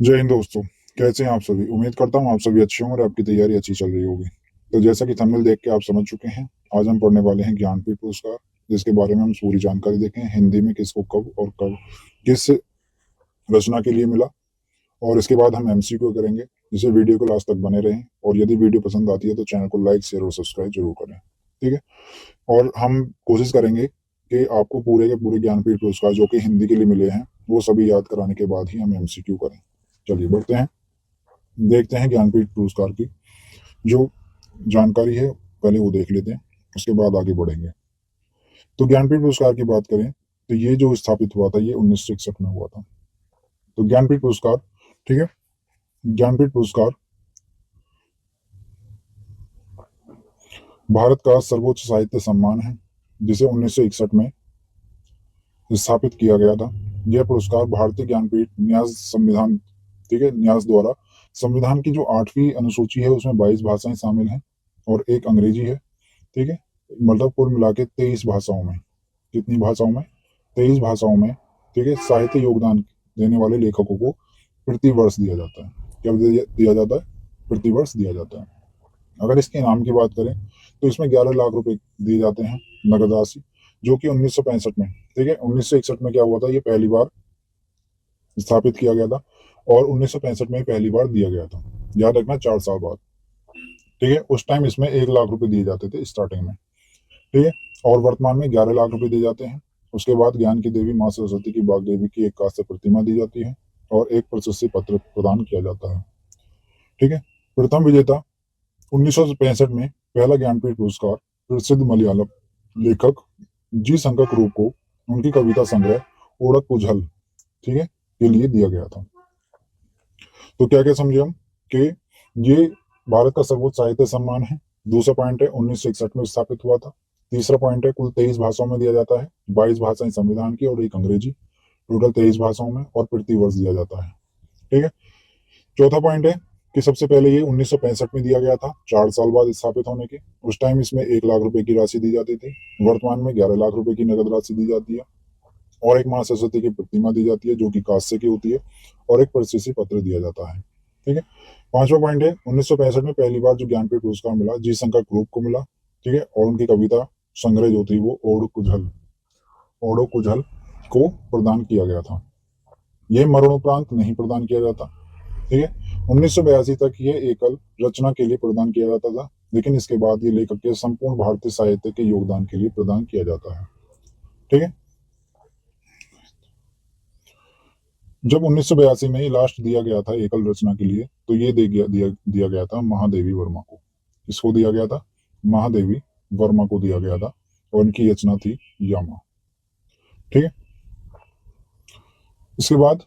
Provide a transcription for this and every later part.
जय हिंद दोस्तों। कैसे हैं आप सभी? उम्मीद करता हूँ आप सभी अच्छे हों और आपकी तैयारी अच्छी चल रही होगी। तो जैसा कि थंबनेल देख के आप समझ चुके हैं, आज हम पढ़ने वाले हैं ज्ञानपीठ पुरस्कार, जिसके बारे में हम पूरी जानकारी देखें हिंदी में किसको कब और कब किस रचना के लिए मिला। और इसके बाद हम एमसीक्यू करेंगे। जिसे वीडियो को लास्ट तक बने रहें, और यदि वीडियो पसंद आती है तो चैनल को लाइक शेयर और सब्सक्राइब जरूर करें। ठीक है। और हम कोशिश करेंगे कि आपको पूरे के पूरे ज्ञानपीठ पुरस्कार जो कि हिंदी के लिए मिले हैं वो सभी याद कराने के बाद ही हम एमसीक्यू करें। चलिए बढ़ते हैं, देखते हैं ज्ञानपीठ पुरस्कार की जो जानकारी है, पहले वो देख लेते हैं, उसके बाद आगे बढ़ेंगे। तो ज्ञानपीठ पुरस्कार की बात करें तो ये जो स्थापित हुआ था ये 1961 में हुआ था। तो ज्ञानपीठ पुरस्कार, ठीक है, ज्ञानपीठ पुरस्कार भारत का सर्वोच्च साहित्य सम्मान है, जिसे 1961 में स्थापित किया गया था। यह पुरस्कार भारतीय ज्ञानपीठ न्यास संविधान, ठीक है, न्यास द्वारा संविधान की जो 8वीं अनुसूची है उसमें 22 भाषाएं शामिल हैं और एक अंग्रेजी है। ठीक है, मतलब कुल मिला के 23 भाषाओं में, कितनी भाषाओं में? 23 भाषाओं में, ठीक है, साहित्य योगदान देने वाले लेखकों को प्रति वर्ष दिया जाता है। क्या दिया जाता है? प्रति वर्ष दिया जाता है। अगर इसके इनाम की बात करें तो इसमें 11 लाख रुपए दिए जाते हैं नगद राशि, जो कि 1965 में, ठीक है, 1961 में क्या हुआ था, ये पहली बार स्थापित किया गया था और 1965 में पहली बार दिया गया था। याद रखना, 4 साल बाद। ठीक है, उस टाइम इसमें 1 लाख रुपए दिए जाते थे स्टार्टिंग में। ठीक है, और वर्तमान में 11 लाख रुपए दिए जाते हैं। उसके बाद ज्ञान की देवी माँ सरस्वती की बागदेवी की एक कांस्य प्रतिमा दी जाती है और एक प्रशस्ति पत्र प्रदान किया जाता है। ठीक है, प्रथम विजेता 1965 में पहला ज्ञानपीठ पुरस्कार प्रसिद्ध मलयालम लेखक जी शंकर क्रूप को उनकी कविता संग्रह ओडक कुझल, ठीक है, के लिए दिया गया था। तो क्या क्या समझे हम कि ये भारत का सर्वोच्च साहित्य सम्मान है। दूसरा पॉइंट है 1961 में स्थापित हुआ था। तीसरा पॉइंट है कुल 23 भाषाओं में दिया जाता है, 22 भाषाएं संविधान की और एक अंग्रेजी, टोटल 23 भाषाओं में, और प्रति वर्ष दिया जाता है। ठीक है। चौथा पॉइंट है कि सबसे पहले ये 1965 में दिया गया था, 4 साल बाद स्थापित होने के। उस टाइम इसमें 1 लाख रुपए की राशि दी जाती थी। वर्तमान में 11 लाख रुपए की नगद राशि दी जाती है और एक माँ सरस्वती की प्रतिमा दी जाती है जो कि कांस्य की होती है, और एक प्रशस्ति पत्र दिया जाता है। ठीक है। पांचवा पॉइंट है 1965 में पहली बार जो ज्ञानपीठ पुरस्कार मिला जी शंकर ग्रुप को मिला। ठीक है, और उनकी कविता संग्रह जो थी वो ओडो कुझल को प्रदान किया गया था। यह मरणोपरांत नहीं प्रदान किया जाता। ठीक है, 1982 तक ये एकल रचना के लिए प्रदान किया जाता था, लेकिन इसके बाद ये लेखक के संपूर्ण भारतीय साहित्य के योगदान के लिए प्रदान किया जाता है। ठीक है, जब 1982 में ये लास्ट दिया गया था एकल रचना के लिए, तो ये दिया गया था महादेवी वर्मा को। इसको दिया गया था, महादेवी वर्मा को दिया गया था, और इनकी रचना थी यामा। ठीक है, इसके बाद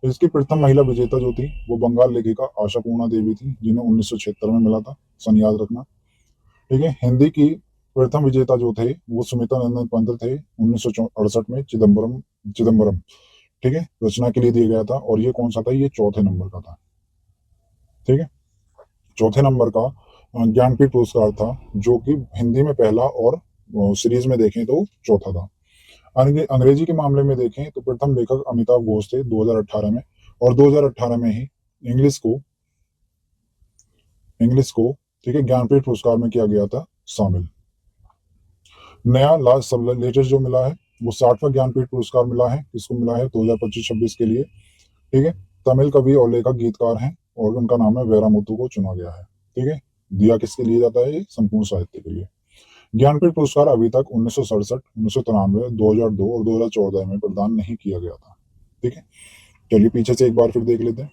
इसकी प्रथम महिला विजेता जो थी वो बंगाल लेखिका आशापूर्णा देवी थी, जिन्हें 1976 में मिला था। सन याद रखना। ठीक है, हिंदी की प्रथम विजेता जो थे वो सुमिता नंदन पंत थे, 1968 में चिदम्बरम चिदम्बरम, ठीक है, रचना के लिए दिया गया था, और ये कौन सा था? ये चौथे नंबर का था। ठीक है, चौथे नंबर का ज्ञानपीठ पुरस्कार था, जो कि हिंदी में पहला और सीरीज में देखें तो चौथा था। अंग्रेजी के मामले में देखें तो प्रथम लेखक अमिताभ घोष थे 2018 में, और 2018 में ही इंग्लिश को इंग्लिश को ठीक है, ज्ञानपीठ पुरस्कार में किया गया था शामिल। नया लास्ट सब लेटेस्ट जो मिला है वो 60वां ज्ञानपीठ पुरस्कार मिला है। किसको मिला है? 2025-26 के लिए। ठीक है, तमिल कवि और लेखक गीतकार हैं, और उनका नाम है वेरामुतु को चुना गया है। ठीक है, दिया किसके लिए जाता है? ये संपूर्ण साहित्य के लिए। ज्ञानपीठ पुरस्कार अभी तक 1967, 1993, 2002 और 2014 में प्रदान नहीं किया गया था। ठीक है, चलिए पीछे से एक बार फिर देख लेते हैं।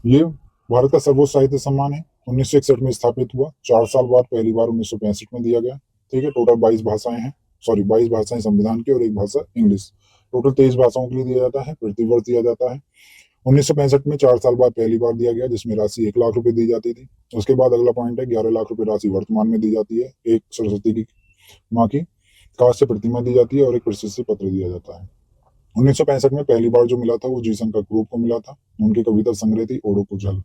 ये भारत का सर्वोच्च साहित्य सम्मान है, 1961 में स्थापित हुआ, 4 साल बाद पहली बार 1965 में दिया गया। ठीक है, टोटल 22 भाषाएं हैं, सॉरी 22 भाषाएं संविधान की और एक भाषा इंग्लिश, टोटल 23 भाषाओं के लिए दिया जाता है, प्रतिवर्ष दिया जाता है। 1965 में 4 साल बाद पहली बार दिया गया, जिसमें राशि 1 लाख रुपए दी जाती थी। उसके बाद अगला पॉइंट है 11 लाख रुपए राशि वर्तमान में दी जाती है, एक सरस्वती की माँ की कांस्य प्रतिमा दी जाती है और एक प्रशस्ति पत्र दिया जाता है। 1965 में पहली बार जो मिला था वो जीसन का ग्रुप को मिला था, उनकी कविता संग्रह थी ओडो कुझल।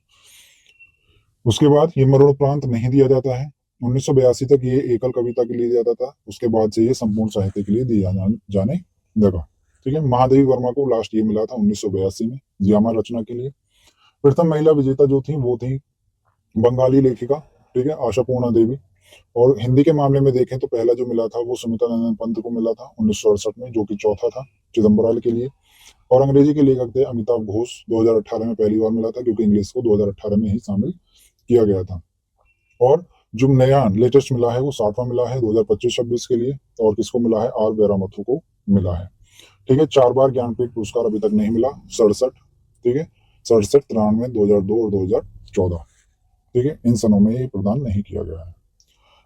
उसके बाद ये मरणोपरांत नहीं दिया जाता है। 1982 तक ये एकल कविता के लिए दिया जाता था, उसके बाद से ये संपूर्ण साहित्य के लिए दिया जाने लगा। ठीक है। महादेवी वर्मा को लास्ट ये मिला था 1982 में जियामा रचना के लिए। प्रथम महिला विजेता जो थी वो थी बंगाली लेखिका, ठीक है, आशापूर्णा देवी। और हिंदी के मामले में देखें तो पहला जो मिला था वो सुमित्रा नंदन पंत को मिला था 1968 में, जो कि चौथा था चिदम्बराल के लिए। और अंग्रेजी के लेखक थे अमिताभ घोष, 2018 में पहली बार मिला था, क्योंकि इंग्लिश को 2018 में ही शामिल किया गया था। और जो नया लेटेस्ट मिला है वो 60वां मिला है 2025-26 के लिए, और किसको मिला है, आर वेरामथु को मिला है। ठीक है। 4 बार ज्ञानपीठ पुरस्कार अभी तक नहीं मिला, 67, ठीक है, 67, 93, 2002 और 2014, ठीक है, इन सनों में ये प्रदान नहीं किया गया है।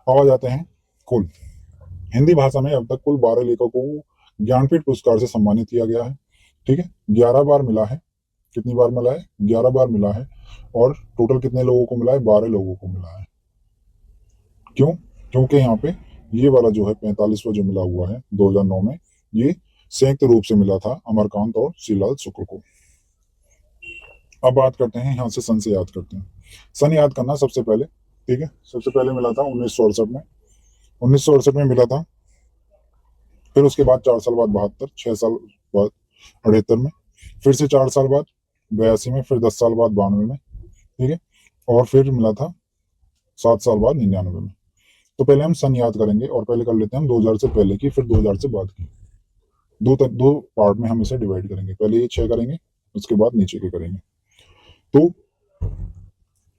अब आ जाते हैं कुल हिंदी भाषा में अब तक कुल 12 लेखकों को ज्ञानपीठ पुरस्कार से सम्मानित किया गया है, ठीक है। 11 बार मिला है। कितनी बार मिला है, 11 बार मिला है। और टोटल कितने लोगों को मिला है, 12 लोगों को मिला है। क्यों, क्योंकि यहाँ पे ये वाला जो है 45वां जो मिला हुआ है 2009 में, ये संयुक्त रूप से मिला था अमरकांत और श्रीलाल शुक्ल को। अब बात करते हैं यहाँ से सन से याद करते हैं। सन याद करना सबसे पहले, ठीक है। सबसे पहले मिला था 1968 में, 1968 में मिला था। फिर उसके बाद 4 साल बाद 72, 6 साल बाद 78 में, फिर से 4 साल बाद 82 में, फिर 10 साल बाद 92 में, ठीक है। और फिर मिला था 7 साल बाद 99 में। तो पहले हम सन याद करेंगे और पहले कर लेते हैं हम 2000 से पहले की, फिर 2000 से बाद की। दो पार्ट में हम इसे डिवाइड करेंगे, पहले ये 6 करेंगे, उसके बाद नीचे के करेंगे। तो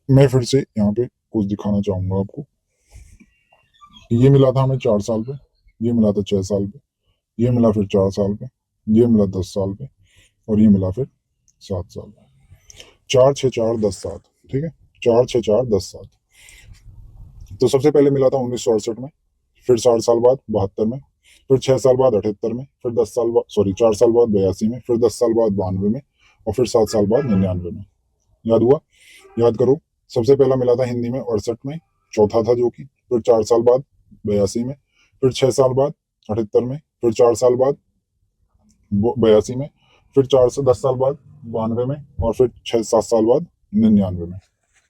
मैं फिर से यहाँ पे कुछ दिखाना चाहूंगा आपको। ये मिला था हमें 4 साल पे, ये मिला था 6 साल पे, ये मिला फिर 4 साल पे, ये मिला 10 साल पे, और ये मिला फिर 7 साल पे। 4 6 4 10 7, ठीक है, 4 6 4 10 7। तो सबसे पहले मिला था 1968 में, फिर 4 साल बाद 72 में, फिर 6 साल बाद 78 में, फिर 10 साल बाद, सॉरी, 4 साल बाद 82 में, फिर 10 साल बाद 92 में, और फिर 7 साल बाद 99 में। याद हुआ, याद करो। सबसे पहला मिला था हिंदी में 68 में, चौथा था जो कि, फिर 4 साल बाद 82 में, फिर 6 साल बाद 78 में, फिर 4 साल बाद 82 में, फिर 4 से 10 साल बाद 92 में, और फिर 6 7 साल बाद 99 में,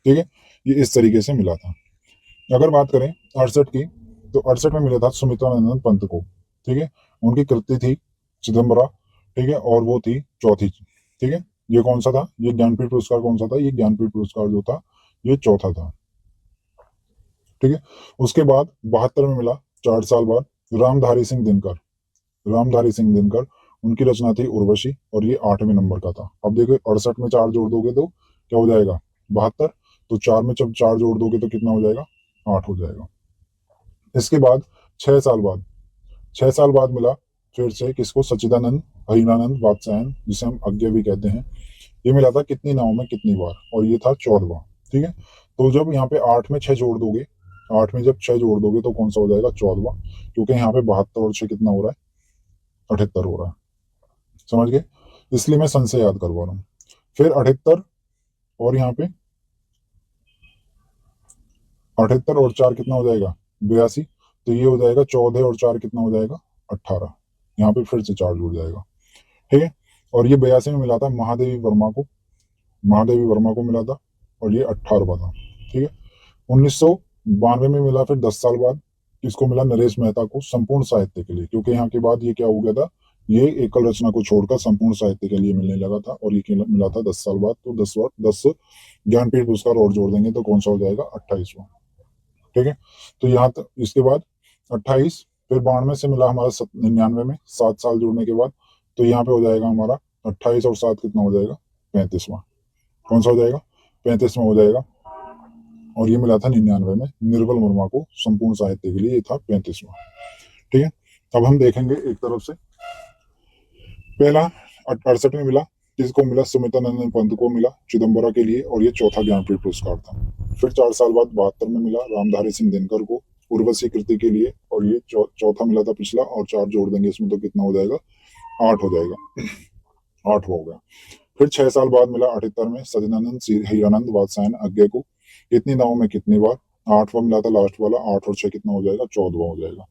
ठीक है। ये इस तरीके से मिला था। अगर बात करें 68 की, तो 68 में मिला था सुमित्रा नंदन पंत को, ठीक है। उनकी कृति थी चिदम्बरा, ठीक है, और वो थी चौथी, ठीक है। ये कौन सा था, ये ज्ञानपीठ पुरस्कार कौन सा था, ये ज्ञानपीठ पुरस्कार जो था ये चौथा था, ठीक है। उसके बाद 72 में मिला 4 साल बाद रामधारी सिंह दिनकर, रामधारी सिंह दिनकर, उनकी रचना थी उर्वशी, और ये 8वें नंबर का था। अब देखो 68 में 4 जोड़ दोगे तो क्या हो जाएगा, 72। तो 4 में जब 4 जोड़ दोगे तो कितना हो जाएगा, 8 हो जाएगा। इसके बाद 6 साल बाद, 6 साल बाद मिला फिर से किसको, सच्चिदानंद हरिनानंद वात्स्यायन, जिसे हम अज्ञे भी कहते हैं। ये मिला था कितनी नाव में कितनी बार, और ये था 14वां, ठीक है। तो जब यहाँ पे 8 में 6 जोड़ दोगे, 8 में जब 6 जोड़ दोगे तो कौन सा हो जाएगा, 14वां, क्योंकि यहाँ पे 72 और 6 कितना हो रहा है, 78 हो रहा है। समझ गए, इसलिए मैं सन से याद करवा रहा हूँ। फिर 78, और यहाँ पे 78 और 4 कितना हो जाएगा, 82। तो ये हो जाएगा 14, और 4 कितना हो जाएगा, 18। यहाँ पे फिर से 4 जुड़ जाएगा, ठीक है। और ये 82 में मिला था महादेवी वर्मा को, महादेवी वर्मा को मिला था, और ये 18वां था, ठीक है। 1992 में मिला फिर 10 साल बाद, किसको मिला, नरेश मेहता को, संपूर्ण साहित्य के लिए, क्योंकि यहाँ के बाद ये क्या हो गया था, ये एकल रचना को छोड़कर संपूर्ण साहित्य के लिए मिलने लगा था, और ये मिला था 10 साल बाद। तो 10 ज्ञानपीठ पुरस्कार और जोड़ देंगे तो कौन सा हो जाएगा, 28वां, ठीक है। तो यहाँ तक, इसके बाद 28, फिर 92 से मिला हमारा 99 में, 7 साल जुड़ने के बाद। तो यहाँ पे हो जाएगा हमारा 28 और 7 कितना हो जाएगा, 35वां। कौन सा हो जाएगा, 35वां हो जाएगा। और ये मिला था 99 में निर्बल वर्मा को, संपूर्ण साहित्य के लिए, ये था 35वां, ठीक है। अब हम देखेंगे एक तरफ से, पहला 68 में मिला, किसको मिला, सुमित्रा नंदन पंत को मिला चिदम्बरा के लिए, और ये चौथा ज्ञानपीठ पुरस्कार था। फिर 4 साल बाद 72 में मिला रामधारी सिंह दिनकर को उर्वशी कृति के लिए, और ये चौथा मिला था पिछला, और 4 जोड़ देंगे इसमें तो कितना हो जाएगा, 8 हो जाएगा, 8 हो गया। फिर 6 साल बाद मिला 78 में सचिदानंद हीरानंद वात्स्यायन अज्ञे को, कितनी नावों में कितनी बार, 8वां मिला था लास्ट वाला, 8 और 6 कितना हो जाएगा, 14वां हो जाएगा।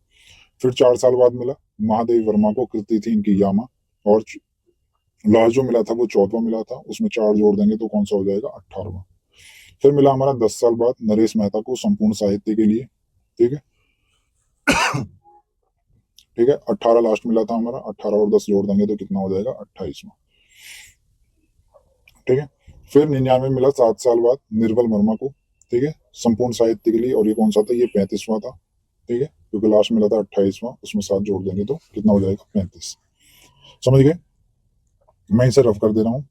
फिर 4 साल बाद मिला महादेवी वर्मा को, कृति थी इनकी यामा, और लास्ट जो मिला था वो 14वां मिला था, उसमें 4 जोड़ देंगे तो कौन सा हो जाएगा, 18वां। फिर मिला हमारा 10 साल बाद नरेश मेहता को, संपूर्ण साहित्य के लिए, ठीक है। ठीक है, 18 लास्ट मिला था हमारा, 18 और 10 जोड़ देंगे तो कितना हो जाएगा, 28वां। ठीक है, फिर 99 मिला 7 साल बाद निर्मल वर्मा को, ठीक है, संपूर्ण साहित्य के लिए, और ये कौन सा था, ये 35वां था। ठीक है, क्योंकि लास्ट मिला था 28वां, उसमें 7 जोड़ देंगे तो कितना हो जाएगा, 35। समझ गए, मैं इसे रफ कर दे रहा हूं।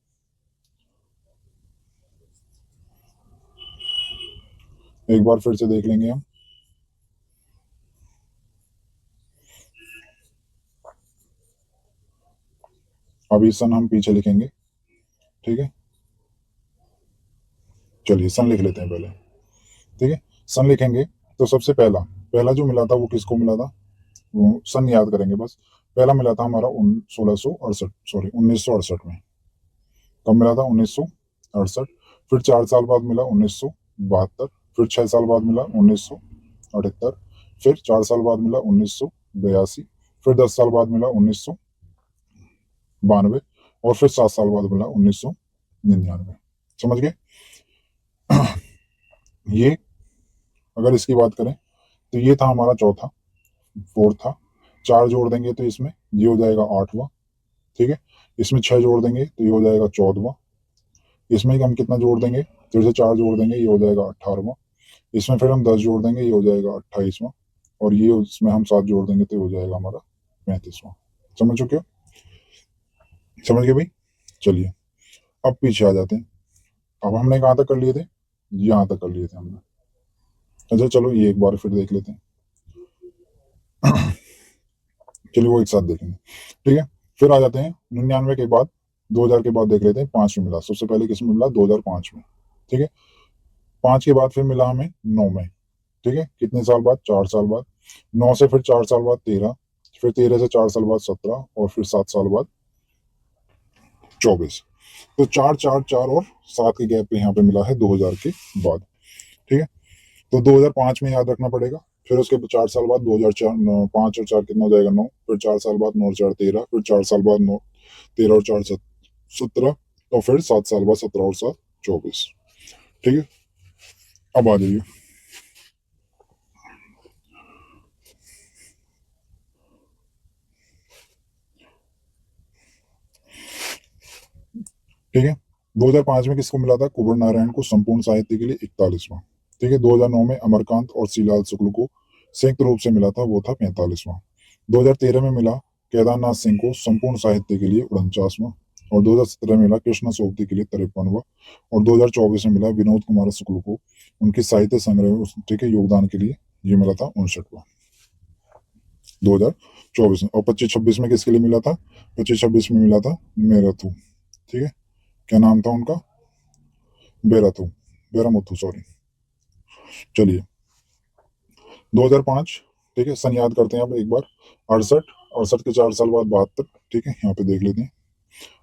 एक बार फिर से देख लेंगे हम। अभी सन हम पीछे लिखेंगे। ठीक है, चलिए सन लिख लेते हैं पहले। ठीक है, सन लिखेंगे तो सबसे पहला पहला जो मिला था वो किसको मिला था, वो सन याद करेंगे बस। पहला मिला था हमारा 1668, सॉरी 1968 में। कब मिला था, 1968। फिर 4 साल बाद मिला 1972। फिर 6 साल बाद मिला 1978। फिर 4 साल बाद मिला 1982। फिर 10 साल बाद मिला 1992। और फिर 7 साल बाद मिला 1999। समझ गए। ये अगर इसकी बात करें तो ये था हमारा चौथा, फोर्थ था। 4 जोड़ देंगे तो इसमें ये हो जाएगा 8वां। ठीक है, इसमें 6 जोड़ देंगे तो ये हो जाएगा 14वां। इसमें हम कितना जोड़ देंगे, फिर से 4 जोड़ देंगे, ये हो जाएगा 18वां। इसमें फिर हम 10 जोड़ देंगे, ये हो जाएगा 28वां। और ये इसमें हम 7 जोड़ देंगे तो ये हो जाएगा हमारा 35वां। समझ चुके हो, समझ गए भाई। चलिए अब पीछे आ जाते हैं। अब हमने कहाँ तक कर लिए थे, यहाँ तक कर लिए थे हमने। अच्छा चलो ये एक बार फिर देख लेते हैं। चलिए वो एक साथ देखेंगे। ठीक है, फिर आ जाते हैं 99 के बाद, 2000 के बाद देख लेते हैं 5 में मिला। सबसे पहले किसमें मिला, 2005 में। ठीक है, 5 के बाद फिर मिला हमें 9 में। ठीक है, कितने साल बाद, 4 साल बाद। 9 से फिर 4 साल बाद 13। फिर 13 से 4 साल बाद 17। और फिर 7 साल बाद 24। तो 4 4 4 और 7 के गैप पे यहाँ पे मिला है 2000 के बाद। ठीक है, तो 2005 में याद रखना पड़ेगा। फिर उसके 4 साल बाद 2004, 5 और 4 कितना हो जाएगा, 9। फिर 4 साल बाद 9 और 4 13। फिर 4 साल बाद 9, 13 और 4 17। और फिर 7 साल बाद 17 और 7 24। ठीक है, अब आ जाइए। ठीक है, 2005 में किसको मिला था, कुंवर नारायण को संपूर्ण साहित्य के लिए 41वां। ठीक है, 2009 में अमरकांत और सीलाल शुक्ल को संयुक्त रूप से मिला था, वो था 45वां। 2013 में मिला केदारनाथ सिंह को संपूर्ण साहित्य के लिए 49वां। और 2017 में मिला कृष्णा सोबती के लिए 53वां। और 2024 में मिला विनोद कुमार शुक्ल को उनके साहित्य संग्रह ठीक है योगदान के लिए ये मिला था 59वां, 2024 में। और 25-26 में किसके लिए मिला था, 25-26 में मिला था मेरथू। ठीक है, क्या नाम था उनका, बेराथू, बेरामुथु सॉरी। चलिए 2005। ठीक है, सन याद करते हैं अब एक बार। 68, 68 के 4 साल बाद 72। ठीक है, यहाँ पे देख लेते हैं।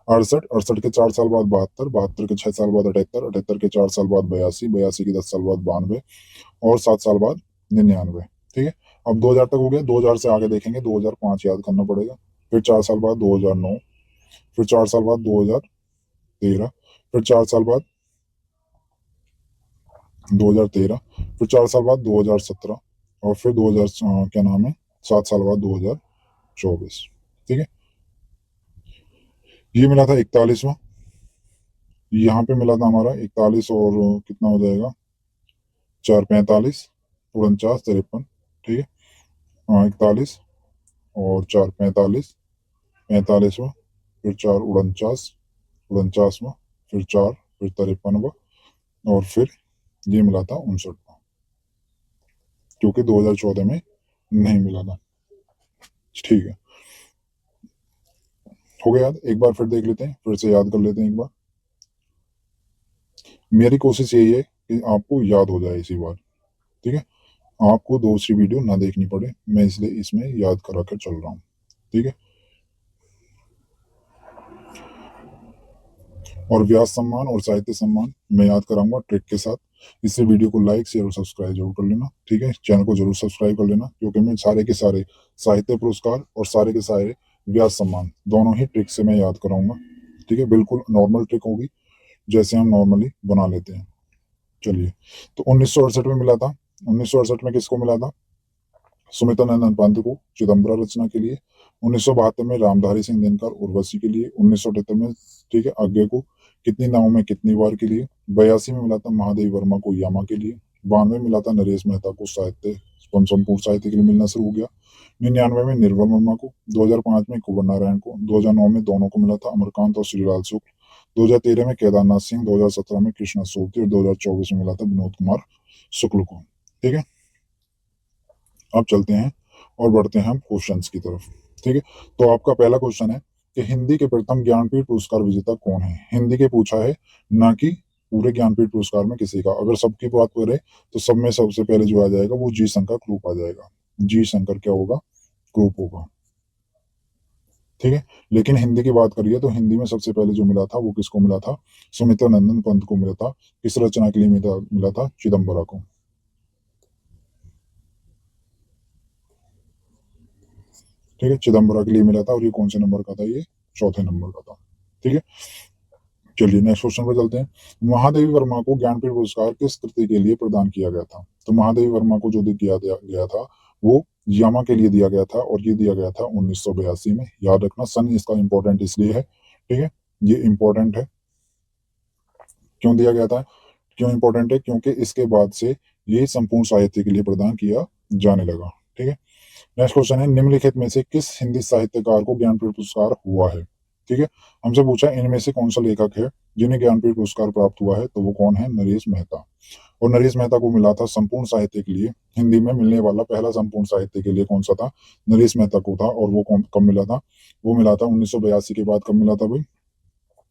68, 68 के 4 साल बाद 72, 72 के 6 साल बाद 78, 78 के 4 साल बाद 82, 82 के 10 साल बाद 92। और 7 साल बाद 99। ठीक है, अब 2000 तक हो गया। 2000 से आगे देखेंगे, 2005 याद करना पड़ेगा। फिर 4 साल बाद 2009। फिर 4 साल बाद 2013। फिर 4 साल बाद 2013। फिर 4 साल बाद 2017। और फिर 2000 क्या नाम है, 7 साल बाद 2024। ठीक है, ये मिला था 41वां। यहाँ पे मिला था हमारा 41 और कितना हो जाएगा, 4 45, 49 53। ठीक है, 41 और 4 45, 45वां। फिर 4 49, 49वां। फिर 4, फिर 53वां। और फिर ये मिला था 59वां, क्योंकि 2014 में नहीं मिला था। ठीक है, हो गया याद। एक बार फिर देख लेते हैं, फिर से याद कर लेते हैं एक बार। मेरी कोशिश यही है कि आपको याद हो जाए इसी बार। ठीक है, आपको दूसरी वीडियो ना देखनी पड़े, मैं इसलिए इसमें याद करा कर चल रहा हूँ। ठीक है, और व्यास सम्मान और साहित्य सम्मान मैं याद कराऊंगा ट्रिक के साथ। इससे वीडियो को लाइक शेयर और सब्सक्राइब जरूर कर लेना। ठीक है, चैनल को जरूर सब्सक्राइब कर लेना, क्योंकि मैं सारे के सारे साहित्य पुरस्कार और सारे के सारे व्यास सम्मान दोनों ही ट्रिक से मैं याद कराऊंगा। ठीक है, बिल्कुल नॉर्मल ट्रिक होगी, जैसे हम नॉर्मली बना लेते हैं। चलिए, तो 1968 में मिला था। 1968 में किसको मिला था, सुमित्रानंदन पंत को चिदम्बरा रचना के लिए, 1972 में रामधारी सिंह दिनकर उर्वशी के लिए, 1978 में ठीक है आज्ञा को कितनी नावों में कितनी बार के लिए, 82 में मिला था महादेवी वर्मा को यामा के लिए, 92 में मिला था नरेश मेहता को साहित्य संपूर्ण साहित्य के लिए मिलना शुरू हो गया, 99 में निर्मल वर्मा को, 2005 में कुंवर नारायण को, 2009 में दोनों को मिला था अमरकांत और श्रीलाल शुक्ल, 2013 में केदारनाथ सिंह, 2017 में कृष्णा सोबती और 2024 में मिला था विनोद कुमार शुक्ल को। ठीक है, अब चलते हैं और बढ़ते हैं हम क्वेश्चंस की तरफ। ठीक है, तो आपका पहला क्वेश्चन है कि हिंदी के प्रथम ज्ञानपीठ पुरस्कार विजेता कौन है। हिंदी के पूछा है, ना कि पूरे ज्ञानपीठ पुरस्कार में किसी का। अगर सबकी बात करें तो सब में सबसे पहले जो आ जाएगा वो जी शंकर ग्रुप आ जाएगा। जी शंकर क्या होगा, ग्रुप होगा। ठीक है, लेकिन हिंदी की बात करिए तो हिंदी में सबसे पहले जो मिला था वो किसको मिला था, सुमित्रानंदन पंत को मिला था। किस रचना के लिए मिला था, चिदम्बरा को। ठीक है, चिदम्बरा के लिए मिला था और ये कौन से नंबर का था, ये चौथे नंबर का था। ठीक है, चलिए नेक्स्ट क्वेश्चन पर चलते हैं। महादेवी वर्मा को ज्ञानपीठ पुरस्कार किस कृति के लिए प्रदान किया गया था। तो महादेवी वर्मा को जो दिया गया था वो यामा के लिए दिया गया था और ये दिया गया था 1982 में। याद रखना सन इसका इंपॉर्टेंट इसलिए है। ठीक है, ये इंपॉर्टेंट है। क्यों दिया गया था, क्यों इंपॉर्टेंट है, क्योंकि इसके बाद से ये संपूर्ण साहित्य के लिए प्रदान किया जाने लगा। ठीक है, नेक्स्ट क्वेश्चन है, निम्नलिखित में से किस हिंदी साहित्यकार को ज्ञानपीठ पुरस्कार हुआ है। ठीक है, हमसे पूछा इनमें से कौन सा लेखक है जिन्हें ज्ञानपीठ पुरस्कार प्राप्त हुआ है, तो वो कौन है, नरेश मेहता। और नरेश मेहता को मिला था संपूर्ण साहित्य के लिए। हिंदी में मिलने वाला पहला संपूर्ण साहित्य के लिए कौन सा था, नरेश मेहता को था। और वो कब मिला था, वो मिला था 1982 के बाद। कब मिला था भाई,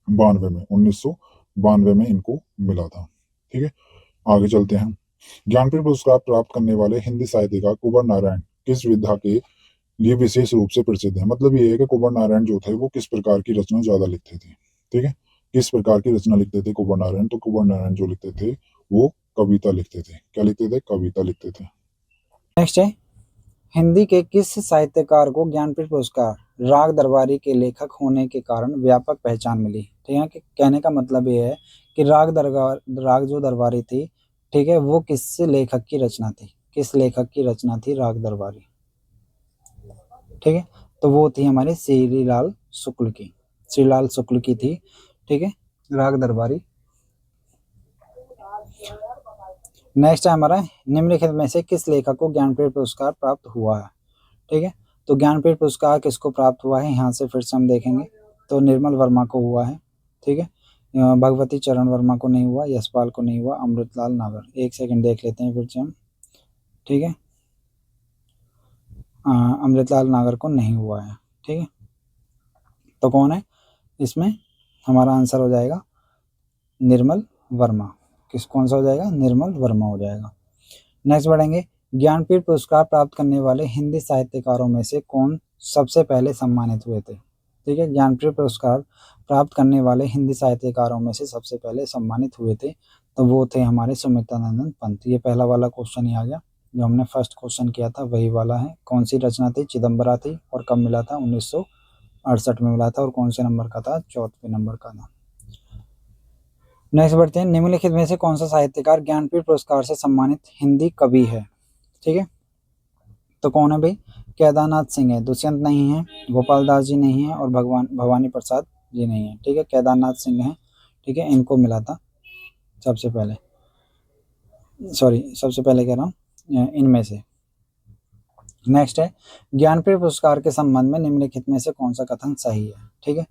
92 में, 1992 में इनको मिला था। ठीक है, आगे चलते हैं। ज्ञानपीठ पुरस्कार प्राप्त करने वाले हिंदी साहित्यकार कुंवर नारायण किस विधा के लिए विशेष रूप से प्रसिद्ध है। मतलब ये है कि कुंवर नारायण जो थे वो किस प्रकार की रचना ज्यादा लिखते थे। ठीक है, किस प्रकार की रचना लिखते थे कुंवर नारायण, तो कुंवर नारायण जो लिखते थे वो कविता लिखते थे। क्या लिखते थे, कविता लिखते थे। नेक्स्ट है, हिंदी के किस साहित्यकार को ज्ञानपीठ पुरस्कार राग दरबारी के लेखक होने के कारण व्यापक पहचान मिली। ठीक है, कि कहने का मतलब ये है कि राग जो दरबारी थी, ठीक है, वो किस लेखक की रचना थी, किस लेखक की रचना थी राग दरबारी। ठीक है, तो वो थी हमारे श्रीलाल शुक्ल की, श्रीलाल शुक्ल की थी। ठीक है, राग दरबारी। नेक्स्ट है हमारा, निम्नलिखित में से किस लेखक को ज्ञानपीठ पुरस्कार प्राप्त हुआ है। ठीक है, तो ज्ञानपीठ पुरस्कार किसको प्राप्त हुआ है, यहाँ से फिर से हम देखेंगे तो निर्मल वर्मा को हुआ है। ठीक है, भगवती चरण वर्मा को नहीं हुआ, यशपाल को नहीं हुआ, अमृतलाल नागर। एक सेकंड देख लेते हैं फिर से हम। ठीक है, अमृतलाल नागर को नहीं हुआ है। ठीक है, तो कौन है इसमें, हमारा आंसर हो जाएगा निर्मल वर्मा। कौन सा हो जाएगा, निर्मल वर्मा हो जाएगा। नेक्स्ट बढ़ेंगे, ज्ञानपीठ पुरस्कार प्राप्त करने वाले हिंदी साहित्यकारों में से कौन सबसे पहले सम्मानित हुए थे। ठीक है, ज्ञानपीठ पुरस्कार प्राप्त करने वाले हिंदी साहित्यकारों में से सबसे पहले सम्मानित हुए थे, तो वो थे हमारे सुमित्रानंदन पंत। ये पहला वाला क्वेश्चन ही आ गया, जो हमने फर्स्ट क्वेश्चन किया था वही वाला है। कौन सी रचना थी, चिदम्बरा थी, और कब मिला था, 1968 में मिला था, और कौन से नंबर का था, 4वें नंबर का था। नेक्स्ट बढ़ते हैं, निम्नलिखित में से कौन सा साहित्यकार ज्ञानपीठ पुरस्कार से सम्मानित हिंदी कवि है। ठीक है, तो कौन है भाई, केदारनाथ सिंह है, दुष्यंत नहीं है, गोपाल दास जी नहीं है, और भवानी प्रसाद जी नहीं है। ठीक है, केदारनाथ सिंह है। ठीक है, इनको मिला था सबसे पहले, सबसे पहले कह रहा हूँ इनमें से। नेक्स्ट है, ज्ञानपीठ पुरस्कार के संबंध में निम्नलिखित में से कौन सा कथन सही है। ठीक है,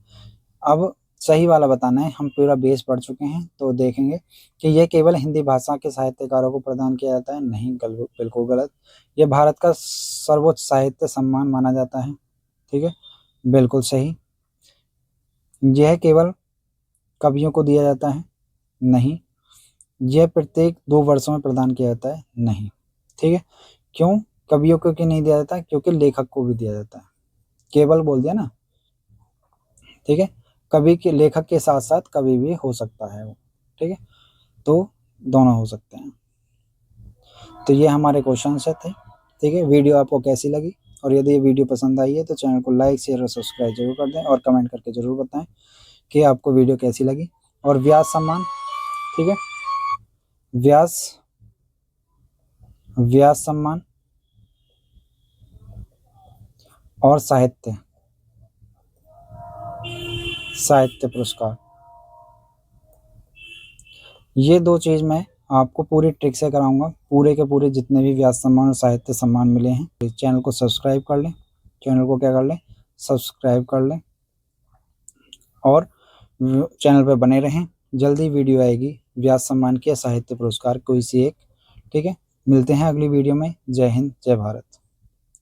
अब सही वाला बताना है। हम पूरा बेस पढ़ चुके हैं, तो देखेंगे कि यह केवल हिंदी भाषा के साहित्यकारों को प्रदान किया जाता है, नहीं, बिल्कुल गलत। यह भारत का सर्वोच्च साहित्य सम्मान माना जाता है। ठीक है, बिल्कुल सही। यह केवल कवियों को दिया जाता है, नहीं। यह प्रत्येक 2 वर्षों में प्रदान किया जाता है, नहीं। ठीक है, क्यों कवियों को क्यों नहीं दिया जाता, क्योंकि लेखक को भी दिया जाता है। केवल बोल दिया ना। ठीक है, कवि के, लेखक के साथ साथ कवि भी हो सकता है वो। ठीक है, तो दोनों हो सकते हैं। तो ये हमारे क्वेश्चन थे। ठीक है, वीडियो आपको कैसी लगी, और यदि ये वीडियो पसंद आई है तो चैनल को लाइक शेयर और सब्सक्राइब जरूर कर दें, और कमेंट करके जरूर बताएं कि आपको वीडियो कैसी लगी। और व्यास सम्मान, ठीक है, व्यास सम्मान और साहित्य पुरस्कार। ये 2 चीज़ मैं आपको पूरी ट्रिक से कराऊंगा। पूरे के पूरे जितने भी व्यास सम्मान और साहित्य सम्मान मिले हैं, इस चैनल को सब्सक्राइब कर लें। चैनल को क्या कर लें, सब्सक्राइब कर लें और चैनल पर बने रहें। जल्दी वीडियो आएगी व्यास सम्मान के साहित्य पुरस्कार कोई सी एक। ठीक है, मिलते हैं अगली वीडियो में। जय हिंद, जय भारत।